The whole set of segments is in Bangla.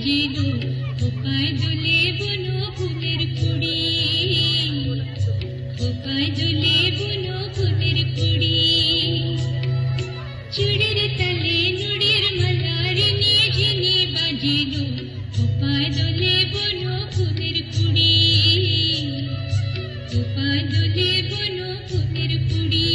বাজিলো খোপায় দোলে বুনো ফুলের কুড়ি, খোপায় দোলে বুনো ফুলের কুড়ি। চুড়ির তালে নুড়ির মালার ঝিনি বাজিলো খোপায় দোলে বুনো ফুলের কুড়ি, খোপায় দোলে বুনো ফুলের কুড়ি।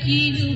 You